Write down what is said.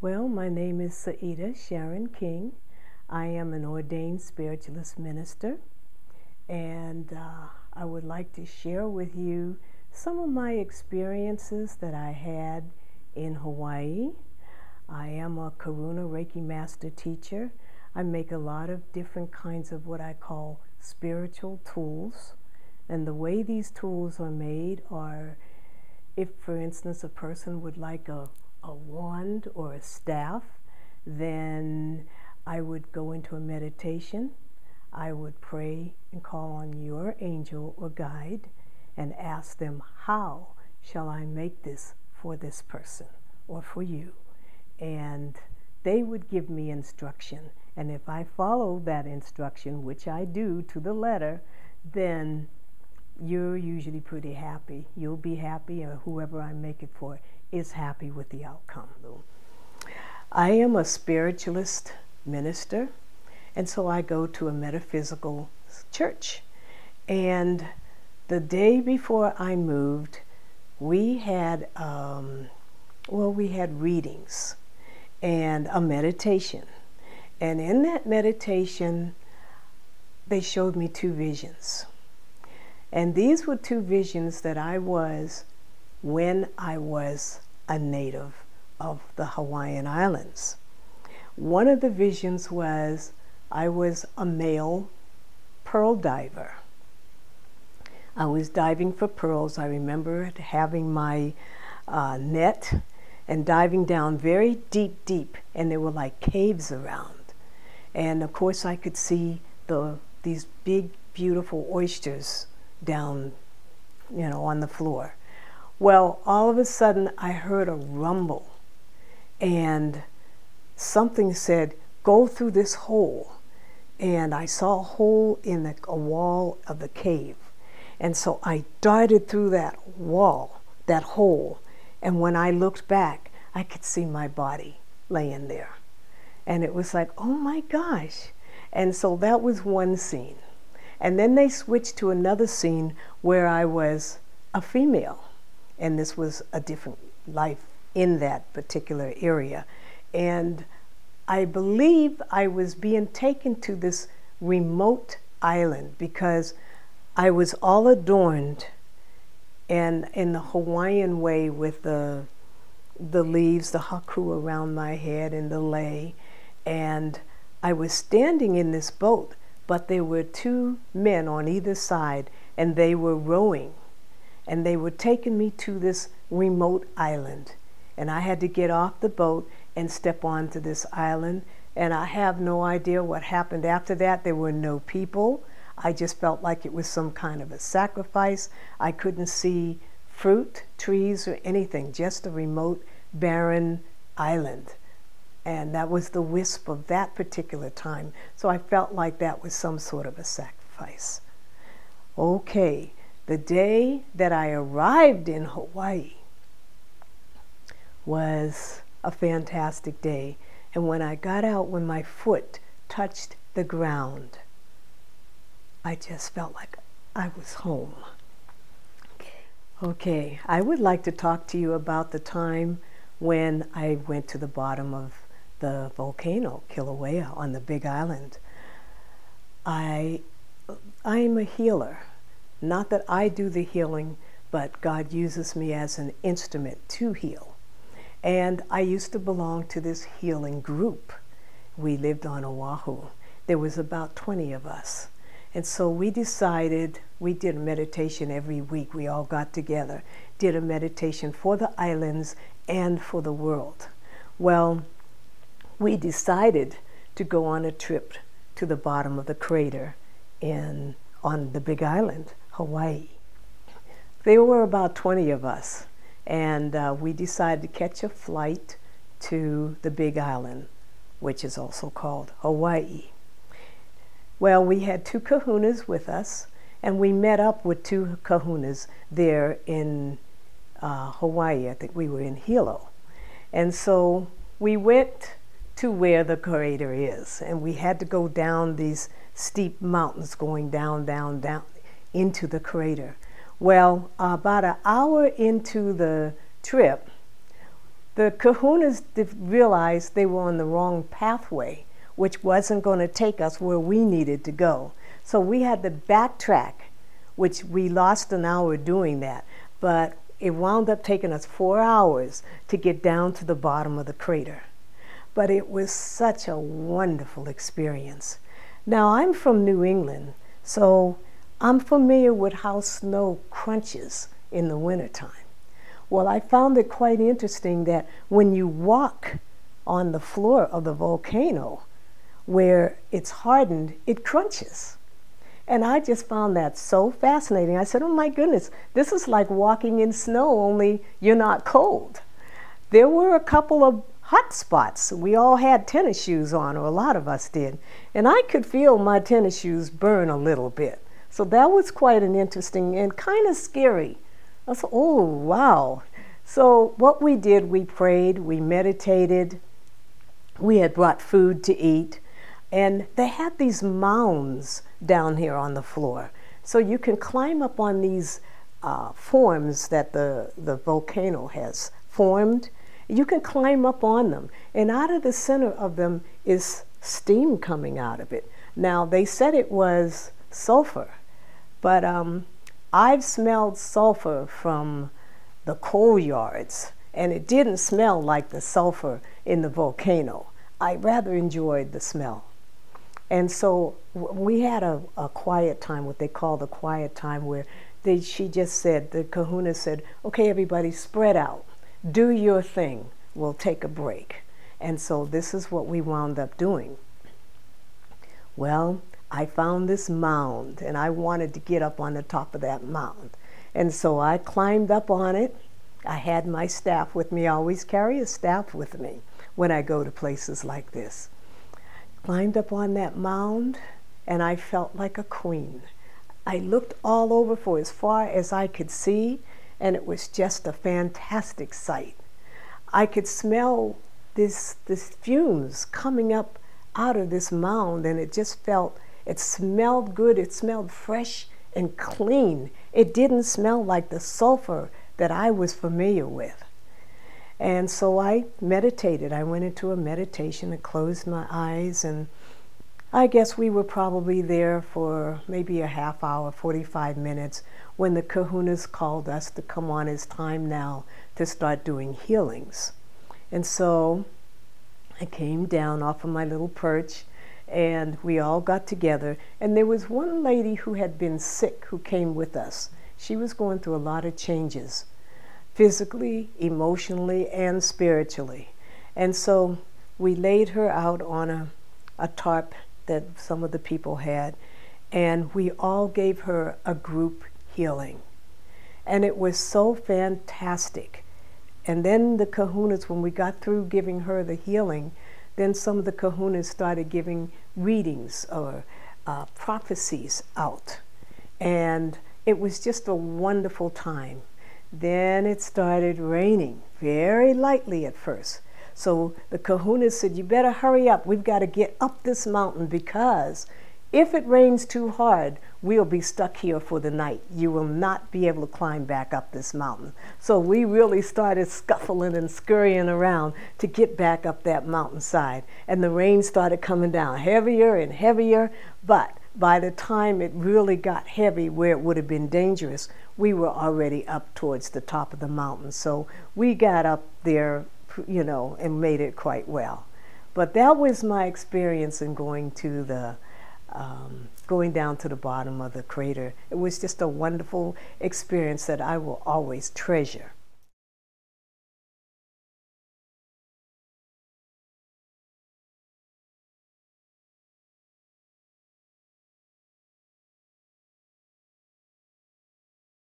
Well, my name is SaEda King. I am an ordained spiritualist minister, and I would like to share with you some of my experiences that I had in Hawaii. I am a Karuna Reiki Master Teacher. I make a lot of different kinds of what I call spiritual tools. And the way these tools are made are, if for instance a person would like a wand or a staff, then I would go into a meditation. I would pray and call on your angel or guide and ask them, how shall I make this for this person or for you? And they would give me instruction. And if I follow that instruction, which I do to the letter, then you're usually pretty happy. You'll be happy, or whoever I make it for is happy with the outcome. I am a spiritualist minister, and so I go to a metaphysical church. And the day before I moved, we had readings and a meditation. And in that meditation, they showed me two visions. And these were two visions that I was when I was a native of the Hawaiian Islands. One of the visions was I was a male pearl diver. I was diving for pearls. I remember having my net and diving down very deep, and there were like caves around. And of course I could see these big, beautiful oysters down, on the floor. Well, all of a sudden I heard a rumble, and something said, go through this hole. And I saw a hole in a wall of the cave. And so I darted through that wall, that hole. And when I looked back, I could see my body laying there. And it was like, oh my gosh. And so that was one scene. And then they switched to another scene where I was a female. And this was a different life in that particular area. And I believe I was being taken to this remote island because I was all adorned and in the Hawaiian way with the leaves, the haku around my head and the lei. And I was standing in this boat, but there were two men on either side, and they were rowing. And they were taking me to this remote island. And I had to get off the boat and step onto this island. And I have no idea what happened after that. There were no people. I just felt like it was some kind of a sacrifice. I couldn't see fruit, trees, or anything, just a remote, barren island. And that was the wisp of that particular time. So I felt like that was some sort of a sacrifice. Okay, the day that I arrived in Hawaii was a fantastic day. And when I got out, when my foot touched the ground, I just felt like I was home. Okay, I would like to talk to you about the time when I went to the bottom of the volcano, Kilauea, on the Big Island. I'm a healer. Not that I do the healing, but God uses me as an instrument to heal. And I used to belong to this healing group. We lived on Oahu. There was about 20 of us. And so we decided, we did a meditation every week. We all got together, did a meditation for the islands and for the world. Well, we decided to go on a trip to the bottom of the crater on the Big Island, Hawaii. There were about 20 of us, and we decided to catch a flight to the Big Island, which is also called Hawaii. Well, we had two kahunas with us, and we met up with two kahunas there in Hawaii. I think we were in Hilo. And so we went to where the crater is, and we had to go down these steep mountains going down into the crater. Well, about an hour into the trip, The kahunas realized they were on the wrong pathway, which wasn't going to take us where we needed to go. So we had to backtrack, which we lost an hour doing that. But it wound up taking us 4 hours to get down to the bottom of the crater. But it was such a wonderful experience. Now, I'm from New England, so I'm familiar with how snow crunches in the wintertime. Well, I found it quite interesting that when you walk on the floor of the volcano, where it's hardened, it crunches. And I just found that so fascinating. I said, oh my goodness, this is like walking in snow, only you're not cold. There were a couple of hot spots. We all had tennis shoes on, or a lot of us did. And I could feel my tennis shoes burn a little bit. So that was quite an interesting and kind of scary. I said, oh, wow. So what we did, we prayed, we meditated, we had brought food to eat, and they had these mounds down here on the floor. So you can climb up on these forms that the volcano has formed. You can climb up on them, and out of the center of them is steam coming out of it. Now, they said it was sulfur, but I've smelled sulfur from the coal yards, and it didn't smell like the sulfur in the volcano. I rather enjoyed the smell. And so we had a quiet time, what they call the quiet time, where she just said, the kahuna said, okay, everybody spread out, do your thing, we'll take a break. And so this is what we wound up doing. Well, I found this mound, and I wanted to get up on the top of that mound. And so I climbed up on it. I had my staff with me. I always carry a staff with me when I go to places like this. Climbed up on that mound, and I felt like a queen. I looked all over for as far as I could see, and it was just a fantastic sight. I could smell this fumes coming up out of this mound, and it just felt, it smelled good, it smelled fresh and clean. It didn't smell like the sulfur that I was familiar with. And so I meditated. I went into a meditation and closed my eyes, and I guess we were probably there for maybe a half hour, 45 minutes, when the kahunas called us to come on. It's time now to start doing healings. And so I came down off of my little perch, and we all got together, and there was one lady who had been sick who came with us. She was going through a lot of changes, physically, emotionally, and spiritually. And so we laid her out on a tarp that some of the people had, and we all gave her a group healing. And it was so fantastic. And then the kahunas, when we got through giving her the healing, then some of the kahunas started giving readings or prophecies out. And it was just a wonderful time. Then it started raining, very lightly at first. So the kahunas said, you better hurry up. We've got to get up this mountain, because if it rains too hard, we'll be stuck here for the night. You will not be able to climb back up this mountain. So we really started scuffling and scurrying around to get back up that mountainside. And the rain started coming down heavier and heavier, but by the time it really got heavy where it would have been dangerous, we were already up towards the top of the mountain. So we got up there, you know, and made it quite well. But that was my experience in going to the going down to the bottom of the crater. It was just a wonderful experience that I will always treasure.